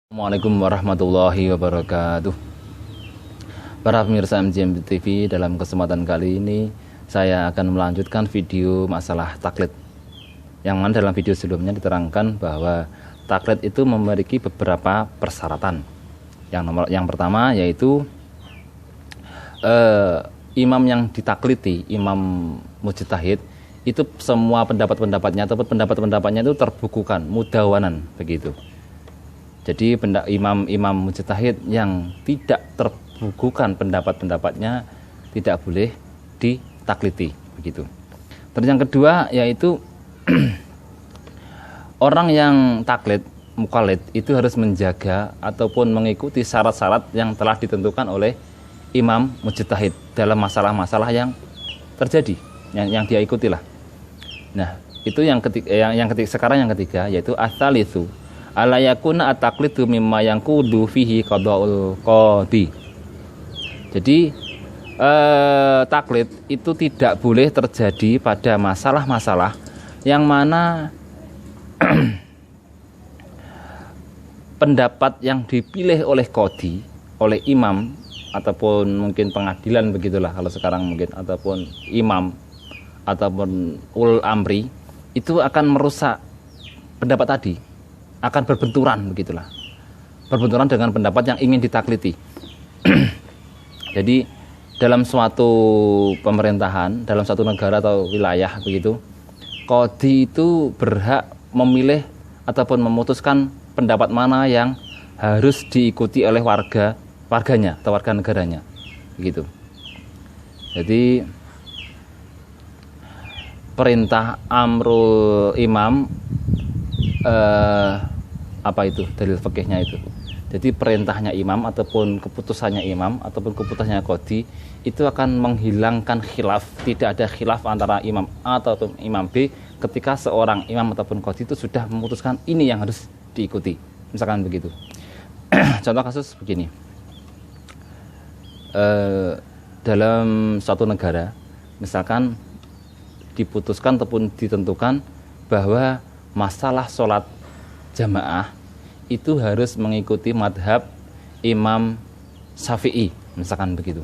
Assalamualaikum warahmatullahi wabarakatuh. Para pemirsa MJM TV, dalam kesempatan kali ini saya akan melanjutkan video masalah taklid. Yang mana dalam video sebelumnya diterangkan bahwa taklid itu memiliki beberapa persyaratan. Yang pertama yaitu imam yang ditakliti, imam mujtahid, itu semua pendapat-pendapatnya ataupun pendapat-pendapatnya itu terbukukan, mudawanan begitu. Jadi imam mujtahid yang tidak terbukukan pendapat-pendapatnya tidak boleh ditakliti begitu. Terus yang kedua yaitu orang yang taklid, mukallid, itu harus menjaga ataupun mengikuti syarat-syarat yang telah ditentukan oleh imam mujtahid dalam masalah-masalah yang terjadi, yang dia ikutilah. Nah, itu yang ketiga, sekarang yang ketiga yaitu ats-tsalitsu ala yakuna at-taqlidu mimma yanqudu fihi qada'ul qadhi. Jadi taklid itu tidak boleh terjadi pada masalah-masalah yang mana pendapat yang dipilih oleh qadhi, oleh imam ataupun mungkin pengadilan begitulah kalau sekarang mungkin, ataupun imam ataupun ul amri, itu akan merusak pendapat tadi, akan berbenturan begitulah, berbenturan dengan pendapat yang ingin ditakliti. Jadi dalam suatu pemerintahan, dalam suatu negara atau wilayah begitu, qadhi itu berhak memilih ataupun memutuskan pendapat mana yang harus diikuti oleh warganya atau warga negaranya begitu. Jadi perintah amrul imam, apa itu dalil fikihnya itu. Jadi perintahnya imam ataupun keputusannya imam ataupun keputusannya qadhi itu akan menghilangkan khilaf. Tidak ada khilaf antara imam A ataupun imam B ketika seorang imam ataupun qadhi itu sudah memutuskan ini yang harus diikuti, misalkan begitu. Contoh kasus begini, dalam suatu negara misalkan diputuskan ataupun ditentukan bahwa masalah sholat jamaah itu harus mengikuti madhab Imam Syafi'i, misalkan begitu.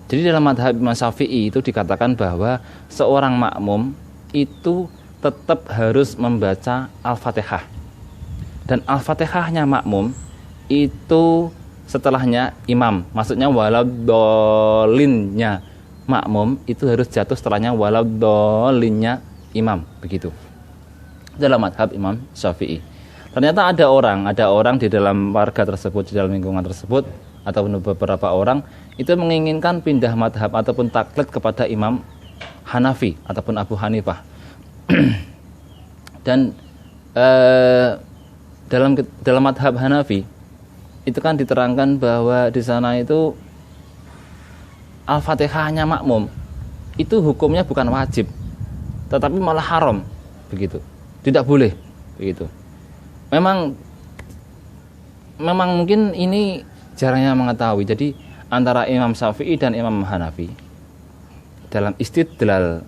Jadi dalam madhab Imam Syafi'i itu dikatakan bahwa seorang makmum itu tetap harus membaca Al-Fatihah, dan Al-Fatihahnya makmum itu setelahnya imam, maksudnya waladdolinnya makmum itu harus jatuh setelahnya waladdolinnya imam begitu dalam madhab Imam Syafi'i. Ternyata ada orang di dalam warga tersebut, di dalam lingkungan tersebut, ataupun beberapa orang itu menginginkan pindah madhab ataupun taklid kepada Imam Hanafi ataupun Abu Hanifah. Dan dalam madhab Hanafi itu kan diterangkan bahwa di sana itu Al-Fatihahnya makmum itu hukumnya bukan wajib, tetapi malah haram begitu. Tidak boleh begitu. Memang mungkin ini jarangnya mengetahui. Jadi antara Imam Syafi'i dan Imam Hanafi dalam istidlal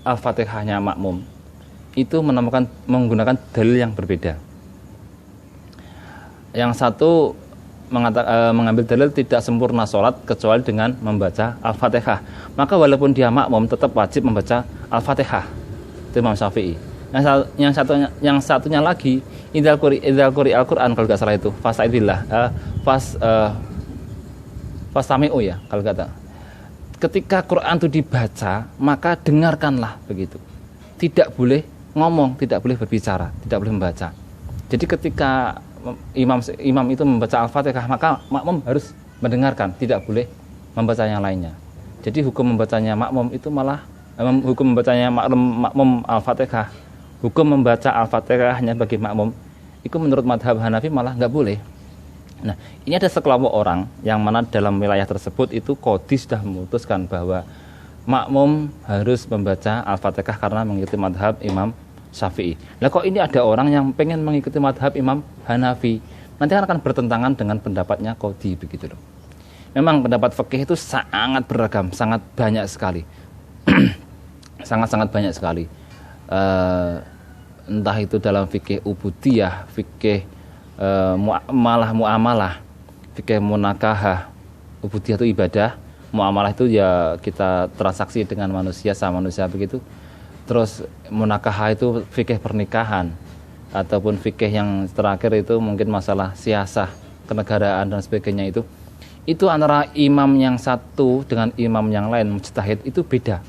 Al-Fatihahnya makmum itu menggunakan dalil yang berbeda. Yang satu mengambil dalil tidak sempurna sholat kecuali dengan membaca Al-Fatihah. Maka walaupun dia makmum tetap wajib membaca Al-Fatihah. Itu Imam Syafi'i. Yang satunya lagi idzal quri Al-Qur'an, kalau enggak salah itu fastaidillah, fastami'u ya kalau kata. Ketika Quran itu dibaca, maka dengarkanlah begitu. Tidak boleh ngomong, tidak boleh berbicara, tidak boleh membaca. Jadi ketika imam itu membaca Al-Fatihah, maka makmum harus mendengarkan, tidak boleh membaca yang lainnya. Jadi hukum membacanya makmum itu malah hukum membacanya makmum Al-Fatihah, hukum membaca Al-Fatihah hanya bagi makmum, itu menurut madhab Hanafi malah nggak boleh. Nah, ini ada sekelompok orang yang mana dalam wilayah tersebut itu qadhi sudah memutuskan bahwa makmum harus membaca Al-Fatihah karena mengikuti madhab Imam Syafi'i. Nah, kok ini ada orang yang pengen mengikuti madhab Imam Hanafi, nanti akan bertentangan dengan pendapatnya qadhi begitu loh. Memang pendapat fikih itu sangat beragam, sangat banyak sekali. Sangat-sangat banyak sekali. Entah itu dalam fikih ubudiyah, fikih muamalah, fikih munakahah, ubudiyah itu ibadah, muamalah itu ya kita transaksi dengan manusia sama manusia begitu. Terus munakahah itu fikih pernikahan, ataupun fikih yang terakhir itu mungkin masalah siasah, kenegaraan dan sebagainya itu antara imam yang satu dengan imam yang lain mujtahid itu beda.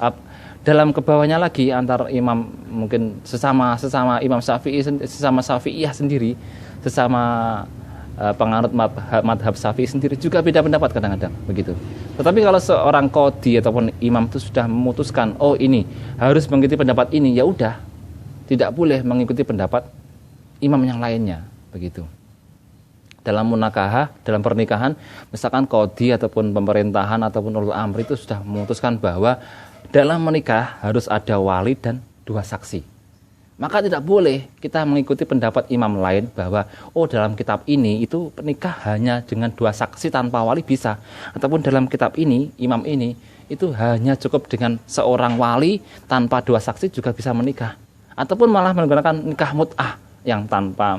Dalam kebawahnya lagi antar imam mungkin sesama imam Syafi'i, sesama Syafi'iyah sendiri, sesama penganut madhab Syafi'i sendiri juga beda pendapat kadang-kadang begitu. Tetapi kalau seorang qadhi ataupun imam itu sudah memutuskan, oh ini harus mengikuti pendapat ini, ya udah, tidak boleh mengikuti pendapat imam yang lainnya begitu. Dalam munakahah, dalam pernikahan, misalkan qadhi ataupun pemerintahan ataupun ulul amri itu sudah memutuskan bahwa dalam menikah harus ada wali dan 2 saksi. Maka tidak boleh kita mengikuti pendapat imam lain bahwa oh dalam kitab ini itu menikah hanya dengan 2 saksi tanpa wali bisa. Ataupun dalam kitab ini, imam ini itu hanya cukup dengan seorang wali tanpa 2 saksi juga bisa menikah. Ataupun malah menggunakan nikah mut'ah yang tanpa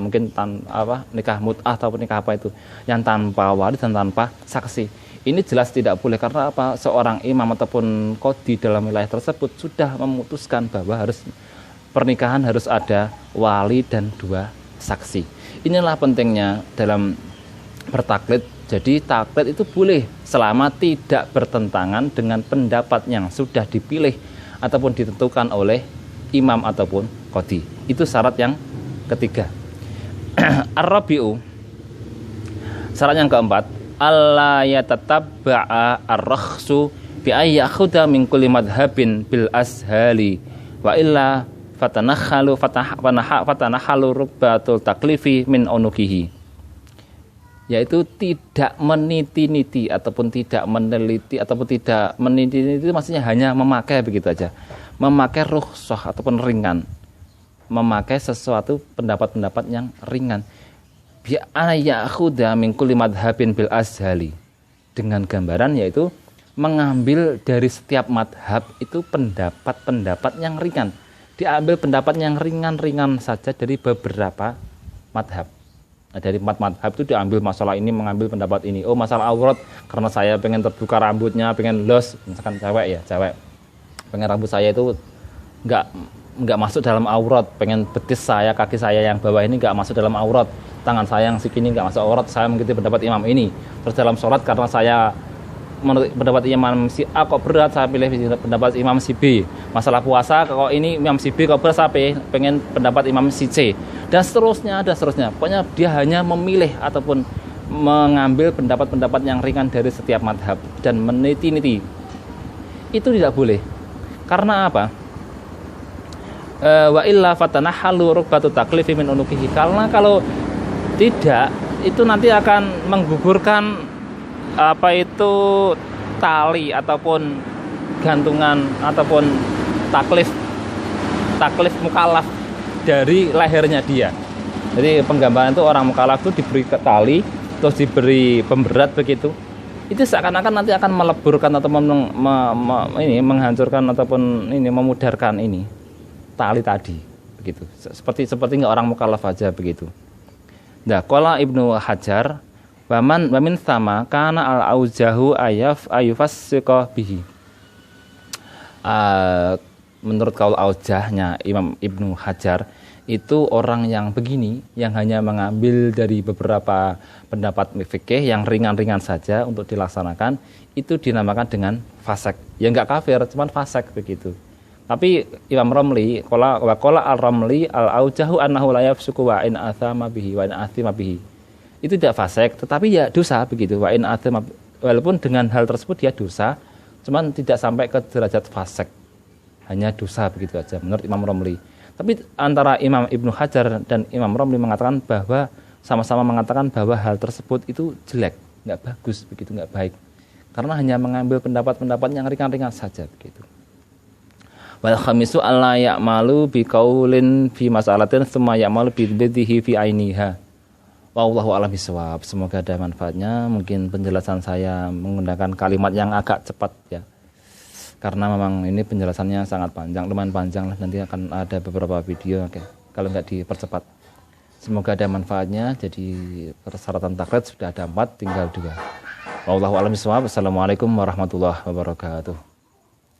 nikah mut'ah ataupun nikah apa itu yang tanpa wali dan tanpa saksi. Ini jelas tidak boleh karena apa? Seorang imam ataupun qadhi dalam wilayah tersebut sudah memutuskan bahwa pernikahan harus ada wali dan 2 saksi. Inilah pentingnya dalam bertaklid. Jadi taklid itu boleh selama tidak bertentangan dengan pendapat yang sudah dipilih ataupun ditentukan oleh imam ataupun qadhi. Itu syarat yang ketiga. Ar-rabi'u, syarat yang keempat, alla yatatabba'a ar-rakhsu bi ay yakhudha min kulli madhhabin bil ashali wa illa fatanakhalu rubbatul taklifi min unukihi, yaitu tidak meniti-niti ataupun tidak meneliti ataupun tidak meniti-niti itu maksudnya hanya memakai begitu aja, memakai rukhsah ataupun ringan, memakai sesuatu pendapat-pendapat yang ringan. Bi ayakhudha min kulli madhhabin bil ashali, dengan gambaran yaitu mengambil dari setiap madhab itu pendapat-pendapat yang ringan. Diambil pendapat yang ringan-ringan saja dari beberapa madhab. Nah, dari 4 madhab itu diambil masalah ini, mengambil pendapat ini. Oh, masalah aurat karena saya pengen terbuka rambutnya, pengen los, misalkan cewek, pengen rambut saya itu nggak masuk dalam aurat, pengen betis saya, kaki saya yang bawah ini nggak masuk dalam aurat, tangan saya yang segini nggak masuk aurat, saya mengikuti pendapat imam ini. Terus dalam sholat karena saya menurut pendapat imam si A kok berat, saya pilih pendapat imam si B. Masalah puasa kok ini imam si B kok berat, saya pengen pendapat imam si C, dan seterusnya. Pokoknya dia hanya memilih ataupun mengambil pendapat-pendapat yang ringan dari setiap madhab dan meniti-niti. Itu tidak boleh. Karena apa? Wa illa fatanahalu rubbatu taklifi min unukihi, karena kalau tidak itu nanti akan menggugurkan tali ataupun gantungan ataupun taklif mukallaf dari lehernya dia. Jadi penggambaran itu orang mukallaf itu diberi tali terus diberi pemberat begitu. Itu seakan-akan nanti akan meleburkan atau menghancurkan ataupun memudarkan tali tadi begitu, seperti nggak orang mukallaf aja begitu. Nah, qala Ibnu Hajar wamin sama kana al-aujahu ayufassiqa bihi. Menurut kaul aujahnya Imam Ibnu Hajar itu orang yang begini, yang hanya mengambil dari beberapa pendapat fikih yang ringan-ringan saja untuk dilaksanakan, itu dinamakan dengan fasik. Ya nggak kafir, cuman fasik begitu. Tapi Imam Romli qala al-Romli al-aujahu annahu la yafsuku wa in athama bihi wa in athima bihi. Itu tidak fasik, tetapi ya dosa begitu. Wa in athama, walaupun dengan hal tersebut dia dosa, cuman tidak sampai ke derajat fasik. Hanya dosa begitu aja menurut Imam Romli. Tapi antara Imam Ibnu Hajar dan Imam Romli mengatakan bahwa sama-sama mengatakan bahwa hal tersebut itu jelek, nggak bagus begitu, nggak baik. Karena hanya mengambil pendapat-pendapat yang ringan-ringan saja begitu. Wal khamisu alla ya'malu bi qaulin fi mas'alatin tsumma ya'malu bi bidhihi fi ainiha. Wallahu a'lam bishawab. Semoga ada manfaatnya. Mungkin penjelasan saya menggunakan kalimat yang agak cepat ya. Karena memang ini penjelasannya sangat panjang, lumayan panjang lah. Nanti akan ada beberapa video, kalau nggak dipercepat. Semoga ada manfaatnya. Jadi persyaratan taklid sudah ada 4, tinggal 2. Wallahu a'lam bishawab. Assalamualaikum warahmatullahi wabarakatuh.